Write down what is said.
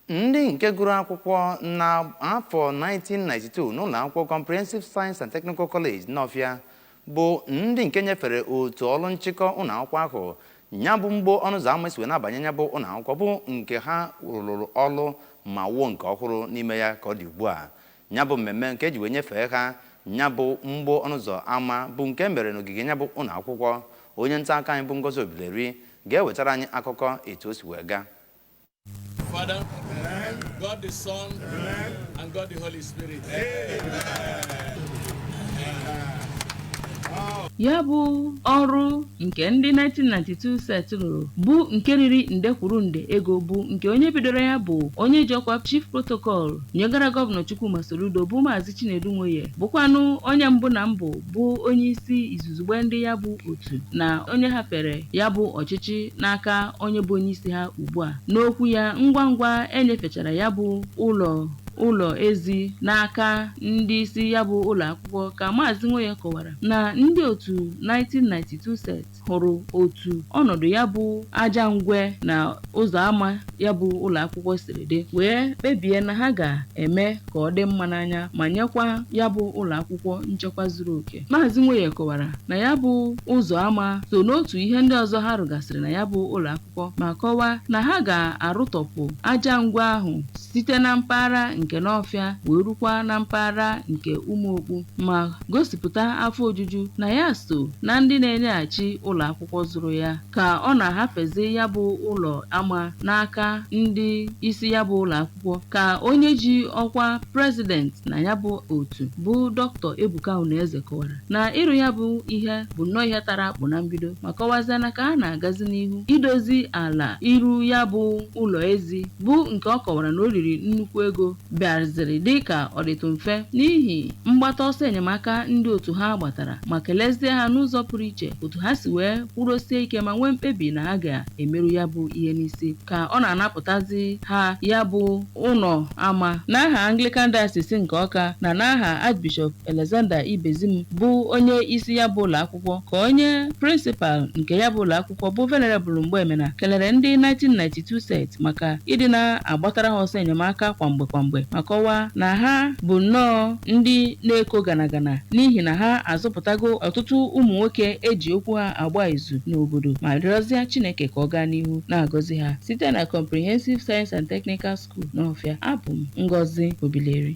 ndị nke gụrụ akwụkwọ na afọ 1992 n'ụlọ akwụkwọ Comprehensive Science and Technical College Nawfia bụ ndị nke nyefere otu ọrụ nchịkọ ụlọ akwụkwọ ahụ ya bụ mgbo ọnụ ụzọ ama esi wee na-abanye ya bụ ụlọ akwụkwọ bụ nke ha rụrụ ọrụ ma wuo nke ọhụrụ n'ime ya ka ọ dị ugbu a. Ya bụ mmemme nke eji wee nyefee ha ya bụ mgbo ọnụ ụzọ ama bụ nke mere n'ogige ya bụ ụlọ akwụkwọ. Onye nta aka anyị bụ Ngozi Obileri ga-ewetara anyị akụkọ etu o si wee gaa. Father, God the Son, and God the Holy Spirit. Ya bụ ọrụ nke ndị 1992 set rụrụ bụ nke riri nde kwuru nde ego bụ nke onye bidoro ya bụ onye ji ọkwa Chief Protocol nyegara Gọvanọ Chukwuma Soludo bụ Maazị Chinedu Nwoye, bụkwanụ onye mbụ na mbụ bụ onye isi izuzugbe ndị ya bụ otu na onye hafere ya bụ ọchịchị n'aka onye bụ onye isi ha ugbu a. N'okwu ya ngwa ngwa enyefechara ya bụ ụlọ ezi n'aka ndị isi ya bụ ụlọ akwụkwọ ka Maazị Nwoye kọwara na ndị otu 1992 set hụrụ otu ọnọdụ ya bụ aja ngwe na ụzọ ama ya bụ ụlọ akwụkwọ siri dị wee kpebie na ha ga-eme ka ọ dị mma n'anya ma nyekwa ya bụ ụlọ akwụkwọ nchekwa zuru oke. Maazị Nwoye kọwara na ya bụ ụzọ ama so n'otu ihe ndị ọzọ ha rụgasịrị na ya bụ ụlọ akwụkwọ ma kọwaa na ha ga-arụtọpụ aja ngwe ahụ site na mpaghara nke Nawfia wee rukwa na mpaghara nke Umuokpu ma gosipụta afọ ojuju na ya so na ndị na-enyeghachi ụlọ akwụkwọ zụrụ ya ka ọ na-ahafezi ya bụ ụlọ ama n'aka ndị isi ya bụ ụlọ akwụkwọ. Ka onye ji ọkwa prezident na ya bụ otu bụ Dr. Ebuka Unaeze kọwara na ịrụ ya bụ ihe bụ nnọọ ihe tara akpụ na mbido ma kọwazie na ka a na-agazi n'ihu idozi ala iru ya bụ ụlọ ezi bụ nke ọ kọwara na o riri nnukwu ego bịaziri dịka ọ dịtụ mfe n'ihi mgbata ọsọ enyemaka ndị otu ha gbatara ma kelezie ha n'ụzọ pụrụ iche otu ha si wee kwurosie ike ma nwee mkpebi na ha ga-emerụ ya bụ ihe n'isi ka ọ na-anapụtazi ha ya bụ ụlọ ama n'aha Anglican Diocese nke Ọka na n'aha Archbishop Alexander Ibezim bụ onye isi ya bụ ụlọ akwụkwọ ka onye prịnsịpal nke ya bụ ụlọ akwụkwọ bụ Venerable Mgbemena kelere ndị 1992 set maka ịdị na-agbatara ha ọsọ enyemaka kwamgbe ma kọwaa na ha bụ nnọọ ndị na-eko ganagana n'ihi na ha azụpụtago ọtụtụ ụmụ nwoke eji okwu ha agba izu n'obodo ma rịọzie Chineke ka ọ gaa n'ihu na-agọzi ha site na Comprehensive Science and Technical School Nawfia. Abụ m Ngozi Obileri.